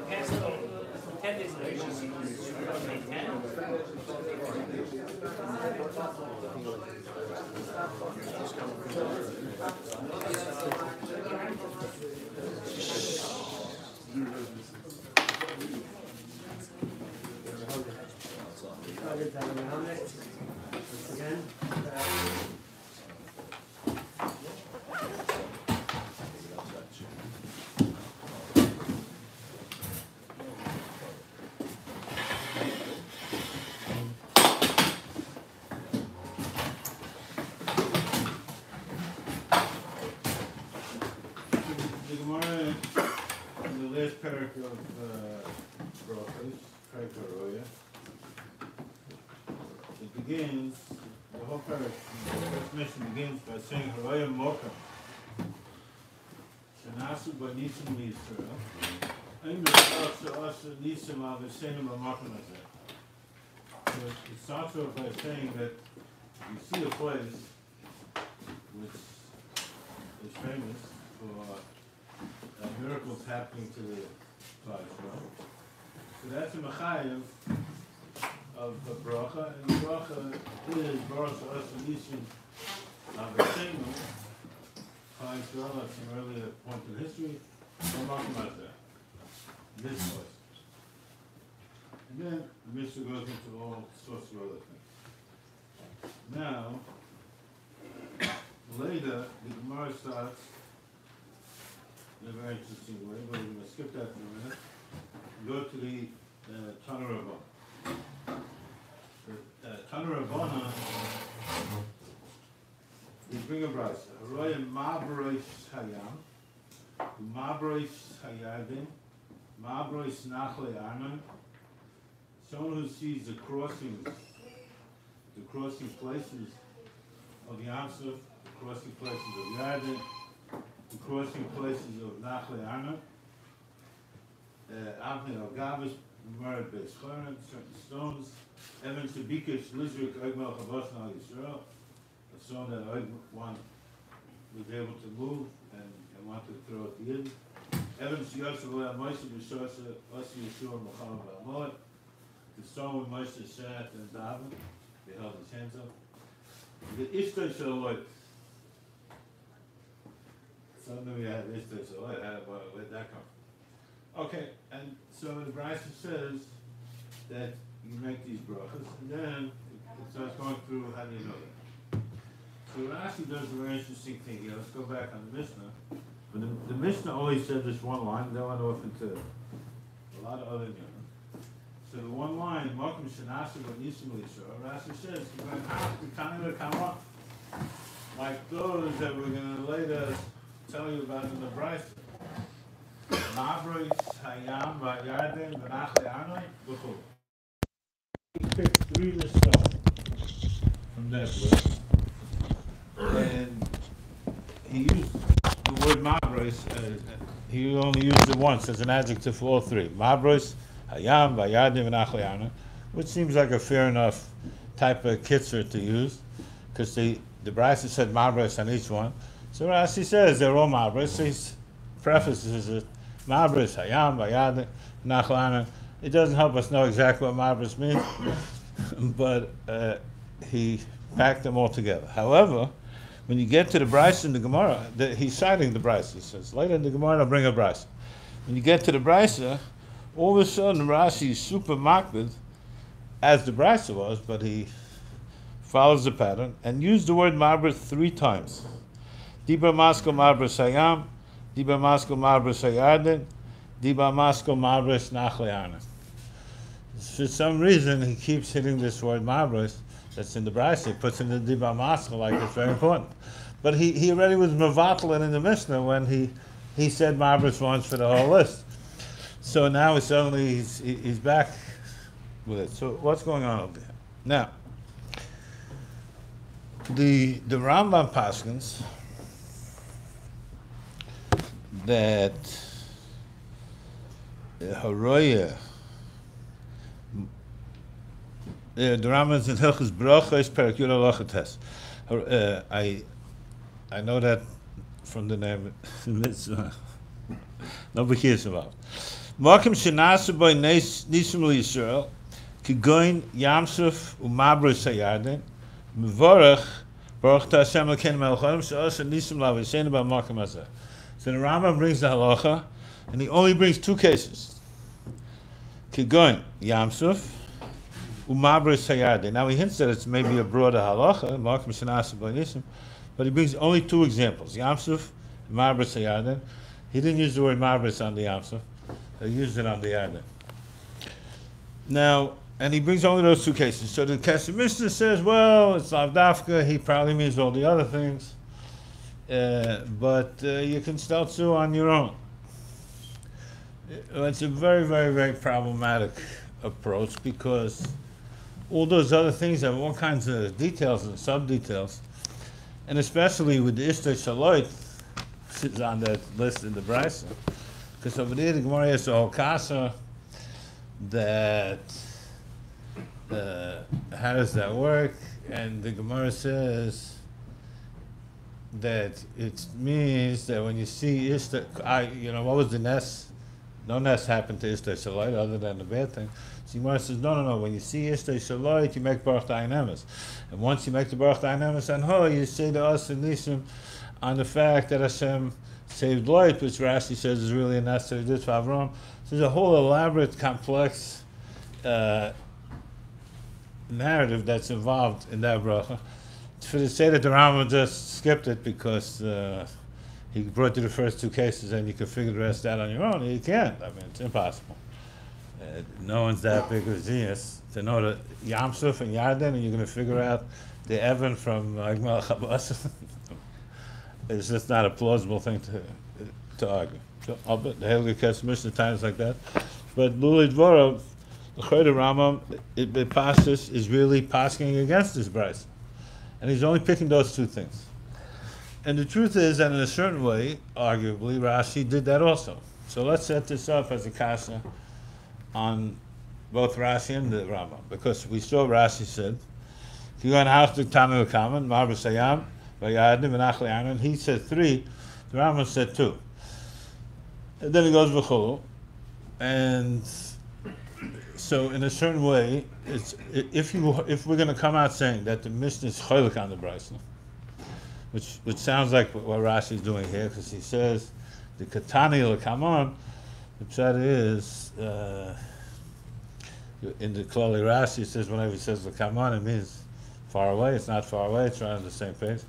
past from 10 days later, it's 10. Again. The Gemara in the last paragraph of Brachos, Kaikaroya, it begins, the whole paragraph, the first mission begins by saying, Haroya Mocha, Shanasu Banisim Yisrael, Ein B'Shach Asa Nisim Al V'Senim Al-Makom Hazeh. So it starts off by saying that you see a place which is famous for miracles happening to the Klal Yisrael. So that's a mechayev of the bracha, and the bracha is Baruch Asa Nisim Al V'Senim. Klal Yisrael, at some earlier point in history, Al-Makom Hazeh. This place. And then the Mishnah goes into all sorts of other things. Now, later, the Gemara starts in a very interesting way, but we're going to skip that for a minute. Go to the Tana Rabbana. The Tana Rabbana, we bring a brayso. Haroya Ma'abrois Hayam, Ma'abrois Hayadin, Ma'abrois Nachle Arnon. Someone who sees the crossing places of Yamsuf, the crossing places of Yarden, the crossing places of Nachle Arnon, Avnei al Gavis, Mered Beis Choron, certain stones, Evan Shabikash, Lizrik, Ogmel Chavosna al Yisrael, a stone that Og was able to move and wanted to throw at the end. Evan Shiyosef Lea Moshe B'Shosa, Osi Yeshua Mochala B'Amolet, the stone when Moshe sat and davened, they held his hands up. The Ishtay Shalot. Suddenly we had Ishtay Shalot. Where'd that come from? Okay, and so the Brisa says that you make these brachas, and then it starts going through how do you know that. So Rashi does a very interesting thing here. Let's go back on the Mishnah. But the Mishnah only said this one line, and then went off into a lot of other things. So the one line, Mokum Shanasu B'Nisim Yisrael, Rashi says, like those that we're going to later tell you about in the Brisa. Ma'abrois Hayam V'Yarden V'Nachle Arnon B'Chol. He picked 3 lists from that list, and he used the word Ma'abrois as he only used it once as an adjective for all 3. Ma'abrois Hayam, Vayadim, and Nachle Arnon, which seems like a fair enough type of kitzer to use, because the Brisa said Ma'abrois on each one. So Rashi says they're all Ma'abrois, so he prefaces it, Ma'abrois Hayam, Vayadim, Nachle Arnon. It doesn't help us know exactly what Ma'abrois means, but he packed them all together. However, when you get to the Brisa in the Gemara, he's citing the Brisa. He says, later in the Gemara, I'll bring a Brisa. When you get to the Brisa, all of a sudden Rashi is super makbid, as the Brisa was, but he follows the pattern and used the word Ma'abrois 3 times. Diba Masko Ma'abrois Hayam, Diba Masko Ma'abrois Hayarden, Diba Masko Ma'abrois Nachle Arnon. For some reason, he keeps hitting this word Ma'abrois that's in the Brisa. He puts in the Diba Masko like it's very important. But he already was mevatel in the Mishnah when he said Ma'abrois once for the whole list. So now suddenly he's back with it. So what's going on over here? Now, the Rambam paskins that Haroya, the Rambam is in Hilchos Brachos Perek Yud Halacha Tes. I know that from the name Mitzvah. Nobody cares about. Makim shenasu by Neis Nisim Yisrael, Kigoin Yamsuf Umabris Hayarden, Mevorach Baruch Tashem Lekein Melchonim She'os Nisim Lavishen Ba Makim Hazeh. So the Rambam brings the halacha, and he only brings two cases. Kigoin Yamsuf Umabris Hayarden. Now he hints that it's maybe a broader halacha, Makim shenasu by Nisim, but he brings only two examples: Yamsuf, Marbris Hayarden. He didn't use the word Marbris on the Yamsuf. He used it on the Yarden. Now, and he brings only those two cases. So the Kesef Mishnah says, well, it's Lavdafka. He probably means all the other things, but you can still sue on your own. It's a very, very, very problematic approach because all those other things have all kinds of details and sub-details. And especially with the Ishtar Shaloit, sits on that list in the Brisa. Because over there the Gemara has the whole kasa that how does that work? And the Gemara says that it means that when you see Ishtar, what was the Nes? No Nes happened to Ishtar Shaloit other than the bad thing. So Gemara says, no. When you see Ishtar Shaloit, you make Baruch Dayanemes. And once you make the Baruch Dayanemes on her, you say to us in Nisim on the fact that Hashem saved Lot, which Rashi says is really a necessary ditch for Avram. So there's a whole elaborate, complex narrative that's involved in that bracha. For to say that the Rambam just skipped it because he brought you the first two cases and you can figure the rest out on your own, you can't. I mean, it's impossible. No one's that big of a genius to know that Yamsuf and Yarden, and you're going to figure out the Evan from Agmal Chabas. It's just not a plausible thing to argue. So, I'll bet the Heilige Kesef Mishnah times like that. But Lulei Dvorah, the Chayda Rambam, the Pashtus is really pasking against this Bryce. And he's only picking those two things. And the truth is that in a certain way, arguably, Rashi did that also. So let's set this up as a kasha on both Rashi and the Rambam. Because we saw Rashi said, if you go in the house to Tanu Kaman, Marba Sayam, he said 3, the Rambam said 2. And then he goes v'chulu, and so in a certain way, it's if we're going to come out saying that the Mishnah is cholik on the Brisa, which sounds like what Rashi is doing here, because he says the katani l'kamon, the pshat is in the Klali Rashi, it says whenever he says l'kamon, it means far away. It's not far away. It's right on the same page.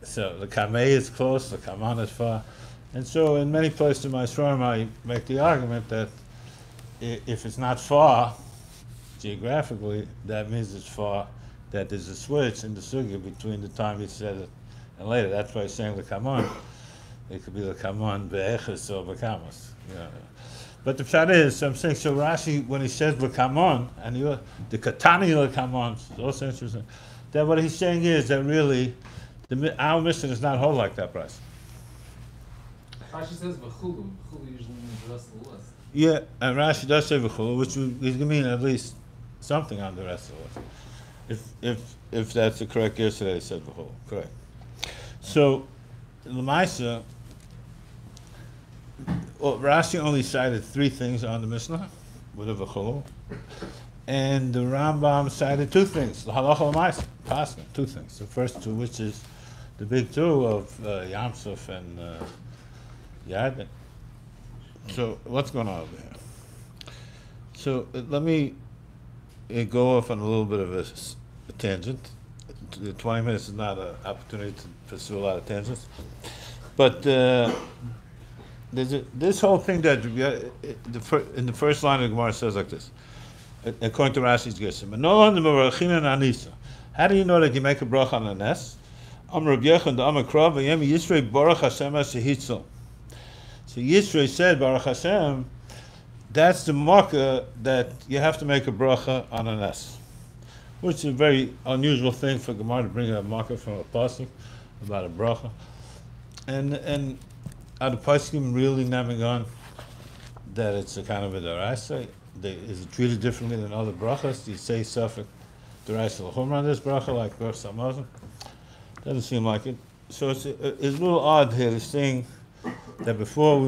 So the kamei is close, the kaman is far, and so in many places in my Sforim I make the argument that if it's not far geographically, that means it's far. That there's a switch in the sugya between the time he said it and later. That's why he's saying the kaman. It could be the kaman be'echus or be'kamas. But the pshat is, I'm saying, so Rashi when he says the kaman and the katani the kaman, it's also interesting. That what he's saying is that really our Mishnah does not hold like that, Bryce. Rashi says v'chulu. V'chulu usually means the rest of the list. Yeah, and Rashi does say v'chulu, which is going to mean at least something on the rest of the list. If that's the correct yesterday, they said v'chulu. Correct. So, L'maisa, Rashi only cited 3 things on the Mishnah with a v'chulu, and the Rambam cited 2 things. The halacha l'maisa, paskin, 2 things. The first 2, which is the big 2 of Yamsuf and Yarden. So what's going on over here? So let me go off on a little bit of a tangent. The 20 minutes is not an opportunity to pursue a lot of tangents. But there's this whole thing that in the first line of the Gemara says like this, according to Rashi's Gershom. How do you know that you make a bracha on a nes? So Yisro said, Baruch Hashem, that's the marker that you have to make a bracha on a nes. Which is a very unusual thing for Gemara to bring a marker from a pasuk about a bracha. And are the pasukim really naming on that it's a kind of a daraisa? Is it treated differently than other brachas? Do you say suffix daraisa l'chumra on this bracha like Baruch Samazim? Doesn't seem like it. So it's a little odd here, this thing that before we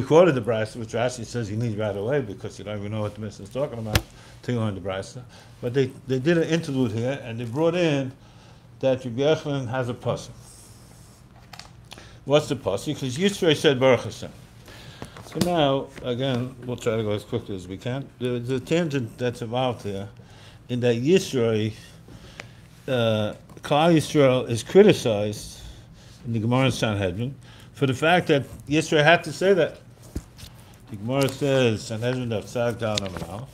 quoted the Brisa, which Rashi says you need right away because you don't even know what the Mishnah is talking about till you learn the Brisa. But they did an interlude here and they brought in that Rabbi Yochanan has a pasuk. What's the pasuk? Because Yisro said Baruch Hashem. So now, again, we'll try to go as quickly as we can. There's a tangent that's involved here in that Yisro, Klal Yisrael is criticized in the Gemara in Sanhedrin for the fact that Yisro had to say that. The Gemara says, Sanhedrin of Tzag Dal Namanal,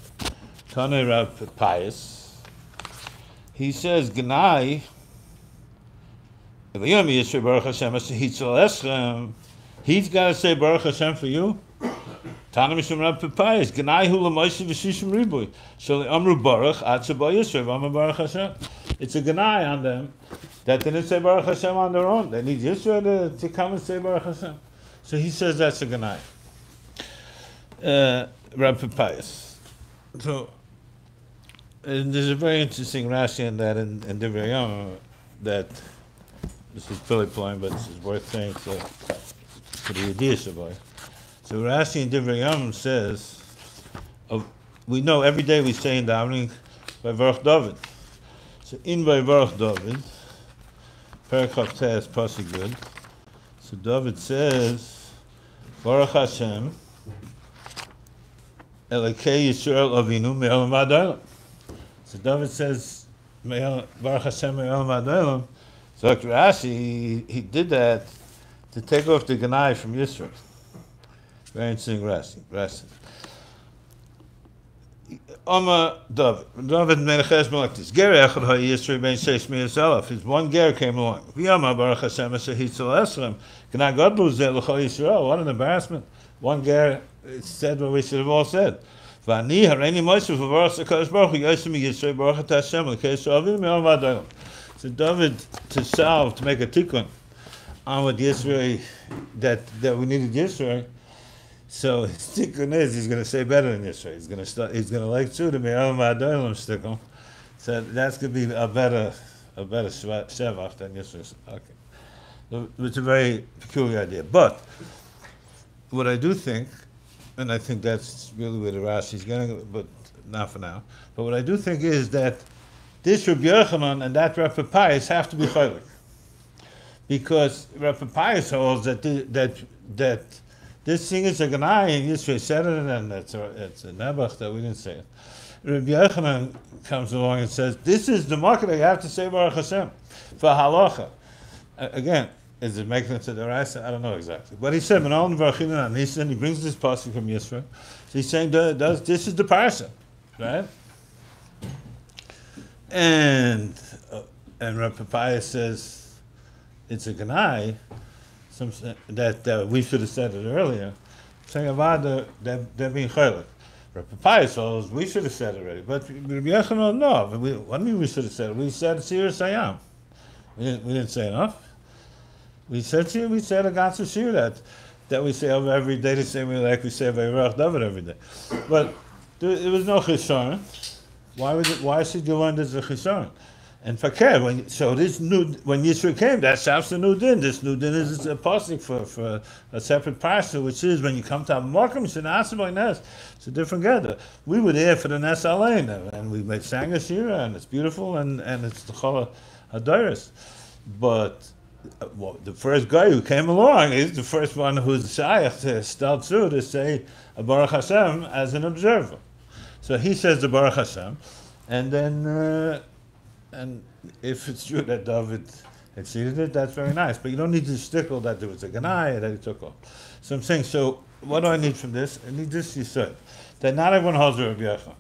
Tanei Rav Pius, he says, Gnai, he's got to say Baruch Hashem for you. Tana Mishum Rav Papayas, Gnai Hu L'Moishe V'Shishim Riboy, Shali Amru Baruch Ad Sheba Yisrael V'Amar Baruch Hashem. It's a Gnai on them that they didn't say Baruch Hashem on their own. They need Yisrael to come and say Baruch Hashem. So he says that's a Gnai. Rav Papayas. So there's a very interesting Rashi in that in Divrei Yom that this is Philly playing, but this is worth saying for the Yediyah Shabbai. So Rashi in Divrei Yom says, we know every day we say in davening by Baruch David. So in by Baruch David, Perek Chavtes Pasuk Good. So David says, Baruch Hashem, Elokei Yisrael Avinu Me'olam Ad Olam. So David says, Baruch Hashem Me'olam Ad Olam. So Rashi, he did that to take off the Ganai from Yisrael. Very interesting Rashi. Oma David made a cheshbon like this. Ger echad ha-Yisrael ben sheish mi'asalaf. His one ger came along. V'yama Baruch Hashem asher-hitzol esrem. G'na godlu zeh l'chol Yisrael. What an embarrassment. One ger said what we should have all said. V'ani hareini moisef v'baruch HaKadosh Baruch Hu yosem Yisrael Baruch et Hashem l'kei Yisrael avinu me'olam ad olam. So David, to make a tikkun on what Yisrael, that we needed Yisrael, so his tikkun is he's going to say better than Yisrael. He's going to like to the me'olam ad olam stickle. So that's going to be a better shevach than Yisrael. Okay. So it's a very peculiar idea. But what I do think, and I think that's really where the Rashi is going, but not for now. But what I do think is that this Rabbi Yochanan and that Rav Papayas have to be chaylik, because Rav Papayas holds that this thing is a Ganai and Yisrael said it, and it's a Nebuch that we didn't say it. Rabbi Yochanan comes along and says, this is the market you have to say Baruch Hashem for halacha. Again, is it making it to the Raisa? I don't know exactly. But he said, he brings this pasuk from Yisrael. So he's saying, this is the parsha, right? And Rav Papaya says it's a Ganai, that we should have said it earlier. Saying about they're being chaylik. Rav Papaya says we should have said it already, but Rabbi Yochanan no. What do you mean we should have said it? We said Sir Sayam. We didn't say enough. We said a Gatsu Shir that we say over every day the same way like we say by Baruch David every day. But there was no chishon. Why should you learn this a chishon? And fakir, when Yisro came, that shouts the new din. This new din is a pasuk for a separate parsha, which is when you come to Amakam, it's a different gather. We were there for the Nes Alein, and we sang a shira, and it's beautiful, and it's the Chol HaDoros. But the first guy who came along is the first one who's shayach to start through to say a Baruch Hashem as an observer. So he says the Baruch Hashem, and then and if it's true that David exceeded it, that's very nice. But you don't need to stickle that there was a Ganai that he took off. So I'm saying, so what do I need from this? I need this, you said, that not everyone holds Rabbi Yochanan.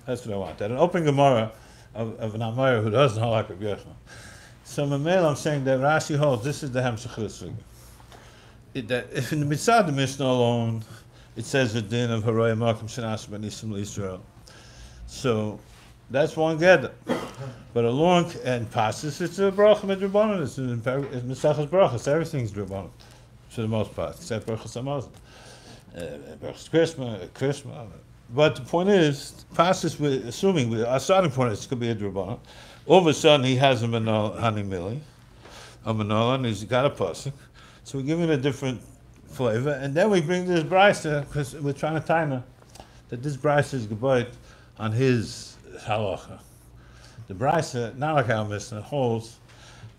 That's what I want. That an open Gemara of an Amaya who doesn't hold like Rabbi Yochanan. So Mamel, I'm saying that Rashi holds, this is the Hemshech L'Sugya. That if in the Mitzvah, the Mishnah alone, it says the din of Haroya Malkim Shanash B'Nisim L'Yisrael. So that's one gather. But along and passes, it's a bracha midrabanan. It's Mesachas brachas. Everything's drabanan for the most part, except brachas hamazon, brachas Krishma. But the point is, passes. Assuming our starting point is it could be a drabanan. All of a sudden, he has a manol hanimili, a manol, and he's got a pasuk. So we're giving it a different flavor, and then we bring this brisa because we're trying to tie that this brisa is gebayt on his halacha. The brisa, not like our Mishnah, holds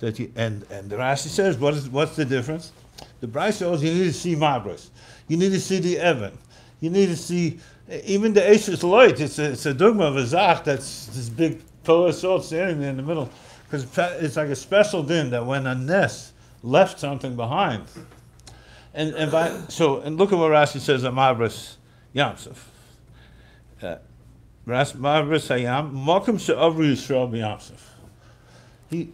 that and the Rashi says, what's the difference? The brisa holds you need to see mabros, you need to see the Evan, you need to see even the Eshes Loit. It's a dogma of a zach that's this big pillar of salt standing there in the middle, because it's like a special din that when a Nes left something behind, and look at what Rashi says on Mabras Yamsuf. Mabras Hayam Makom she'avri Yisrael b'Yamsuf.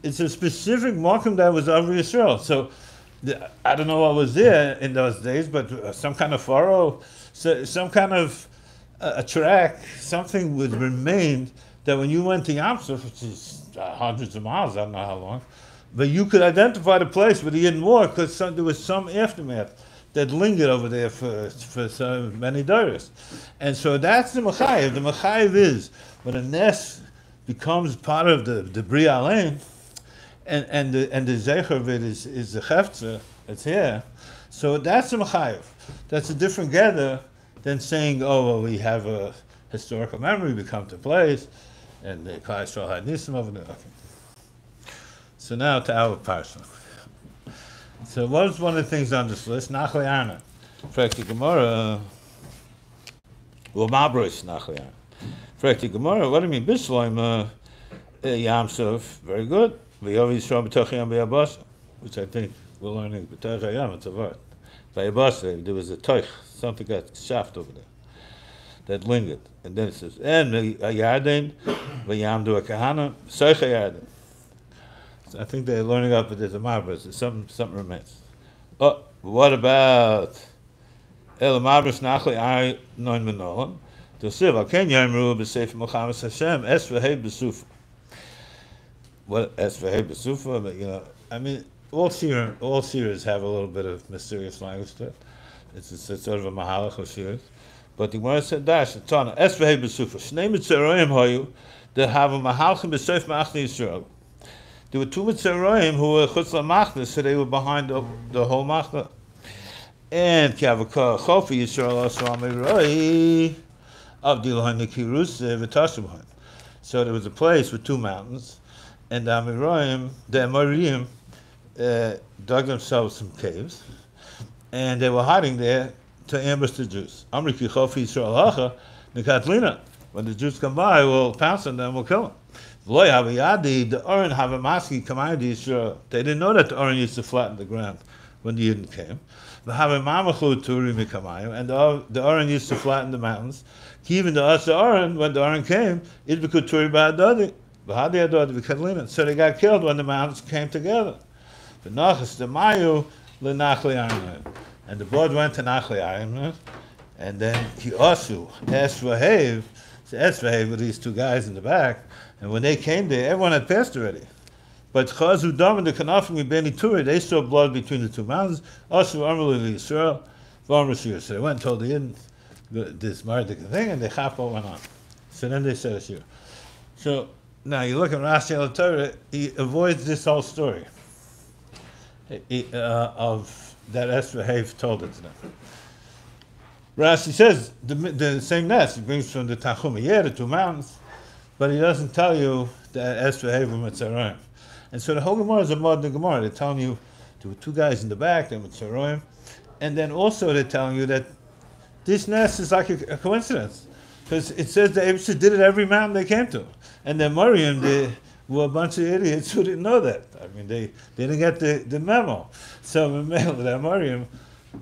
It's a specific Makom that was Avri Yisrael. So I don't know what was there in those days, but some kind of furrow, some kind of a track, something would remain that when you went to Yamsuf, which is hundreds of miles, I don't know how long, but you could identify the place where the Yidden war because there was some aftermath that lingered over there for so many days. And so that's the Mechayev. The Mechayev is when a Nes becomes part of the Bria Alein, and the Zecher of it is the Cheftza, it's here. So that's the Mechayev. That's a different gather than saying, oh, well, we have a historical memory, we come to place, and the Klal Yisrael had Nisim over there. Okay. So now to our parsha. So what was one of the things on this list? Nachli Arna. Frekti Gemara. Well, Mabros Nachli Arna. Frekti Gemara, what do you mean? Bishloim Yamsuf, very good. V'yovi Yisrael b'toch Yam b'yabasa, which I think we're learning b'toch Yam, it's a word. B'yabasa, there was a toich, something got shaft over there that lingered. And then it says, and Yarden, v'yamdu akahana, soich Yarden. So I think they're learning up, but there's a mabras, something remains. Oh, what about El Mabras Nachli Ai Noin Menolam? To Siv, Al Ken Yamru b'Sefer Muhammad Hashem, Es v'hei b'Sufa. What Es v'hei b'Sufa? But I mean, all seers have a little bit of mysterious language to it. It's sort of a mahalach of seers. But the Gemara said, Dash, Tana, Es v'hei b'Sufa. Shnei mitzeroim hayu, that have a mahalchim b'Seif Ma'achni Yisrael. There were two Mitzeroim who were chutz la'machna, so they were behind the whole machna. And Kiavakar Chofi Yisrael also Amiroi Avdilhan Nikirus V'Tashubhan. So there was a place with two mountains, and the Amiroim, the Amorim, dug themselves some caves, and they were hiding there to ambush the Jews. Amri Ki Chofi Yisrael Hacha Nikatlina. When the Jews come by, we'll pounce on them, we'll kill them. The Oren have a maski command Israel. They didn't know that the Oren used to flatten the ground when the Yidden came. And the Oren used to flatten the mountains. Even the Oren, when the Oren came, it became Turi Ba'adodi. So they got killed when the mountains came together. And the blood went to Nachli Ayim, and then he also Esvahev. So Esvahev with these two guys in the back. And when they came there, everyone had passed already. But Chazu Dam and the Kanafim Beni Turi, they saw blood between the two mountains. Also, Amrli Yisrael, V'Amrashir. So they went and told the Yidden this Mardik thing, and the Chapa went on. So then they said a shir. So now you look at Rashi al Torah, he avoids this whole story of that Esvahev told it to them. Rashi says the same nest he brings from the Tachuma, the two mountains. But he doesn't tell you that Esvahev Mitzrayim. And so the whole Gemara is a modern Gemara. They're telling you there were two guys in the back, they're Mitzrayim. And then also they're telling you that this nest is like a coincidence. Because it says the Abishah did it every mountain they came to. And then Miriam, they were a bunch of idiots who didn't know that. I mean, they didn't get the memo. So Miriam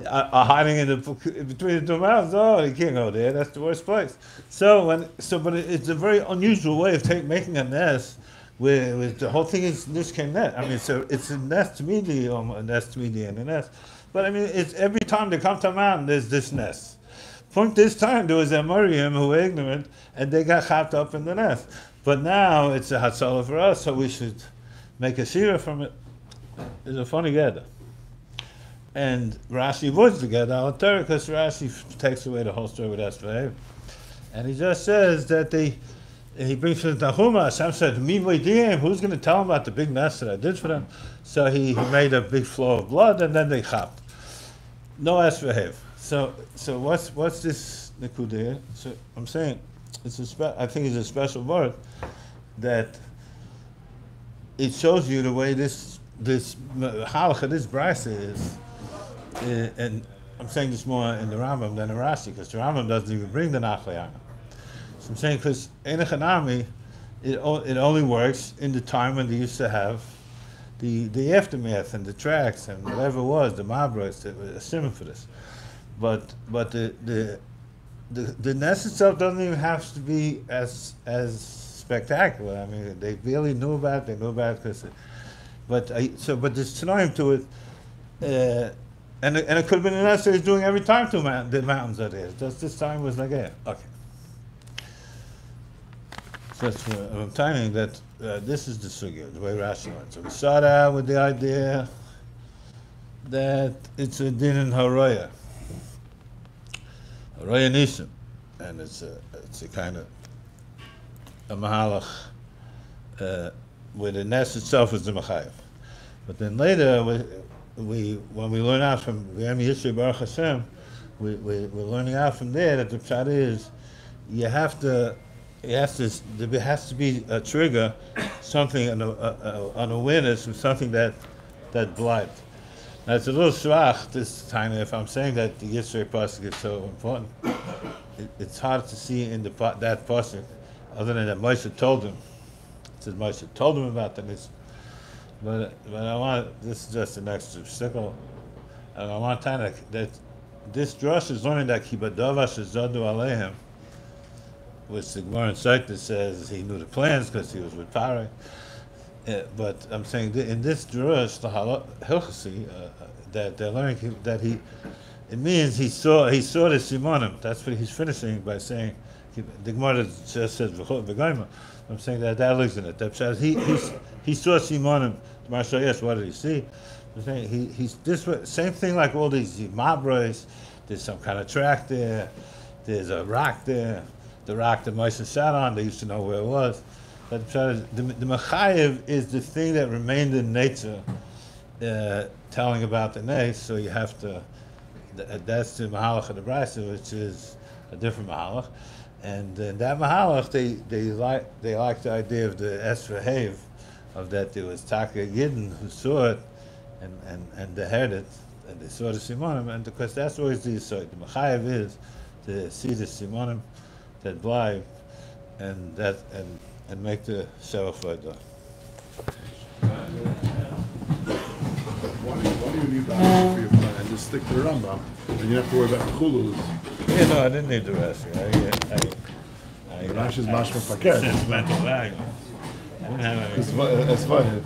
are hiding between the two mountains. Oh, you can't go there. That's the worst place. But it's a very unusual way of making a nest, where the whole thing is nishken net. I mean, it's a nest medium, a nest medium, and a nest. But I mean, it's every time they come to a mountain, there's this nest. Point this time there was a Miriam who were ignorant, and they got chapped up in the nest. But now it's a hatzalah for us, so we should make a shira from it. It's a funny gather. And Rashi avoids the Ged al Torah because Rashi takes away the whole story with Esvahev. And he just says that he brings to the Nachuma. Hashem said, "Me moediyim." Who's going to tell him about the big mess that I did for them? So he made a big flow of blood, and then they chapped. No esvahev. So what's this nekudah? So I'm saying I think it's a special word that it shows you the way this halakha, this brisa is, and I'm saying this more in the Rambam than the Rashi, because the Rambam doesn't even bring the nachlayana. So I'm saying because in a chanami, it only works in the time when they used to have the aftermath and the tracks and whatever it was, the mabros that were a simon for this. But the nest itself doesn't even have to be as spectacular. I mean, they barely knew about it. They knew about it but there's tanoim to it, and it could have been a nest that he's doing every time the mountains are there. Just this time was like, yeah, okay. So that's what I'm telling you that this is the sugya, the way Rashi went. So we start out with the idea that it's a din in haroya nisim, and it's a kind of a mahalach where the nest itself is the machayev. But then later, when we learn out from V'yem Yisrael Baruch Hashem, we're learning out from there that the pshat is there has to be a trigger, something, an awareness of something that blind. Now it's a little shvach this time if I'm saying that the Yisrael pasuk is so important. It's hard to see in that pasuk, other than that Moshe told him. It says Moshe told him about the mitzvah. But I want, this is just an extra sickle, and I want to tell you that this drush is learning that kibadava shezadu aleihim, which the Gemara in Sotah says he knew the plans because he was with Paroi. But I'm saying in this drush, the hilchasi, that they're learning that it means he saw the simonim. That's what he's finishing by saying. The Gemara just says v'goyma. I'm saying that looks in it. That says he saw simonim. Marshal, yes, what did he see? I'm saying he's this way, same thing like all these mabros. There's some kind of track there. There's a rock there. The rock that Moshe sat on, they used to know where it was. But the Mechayev is the thing that remained in nature, telling about the Neis, so you have to, that's the Mahalach of the Brisa, which is a different Mahalach. And in that Mahalach, they like the idea of the Esrahev, of that there was Taka Yidden who saw it, and they heard it, and they saw the Simonim, and because that's always the Yisod. The Mechayev is to see the Simonim, that blind, and make the Shevach Vayda. Why do you need the Rambam for your plan? And just stick to the Rambam, and you don't have to worry about the Chulus. Yeah, no, I didn't need the rest. Rashi's mashma fakir. Sentimental value. I didn't have any. It's funny.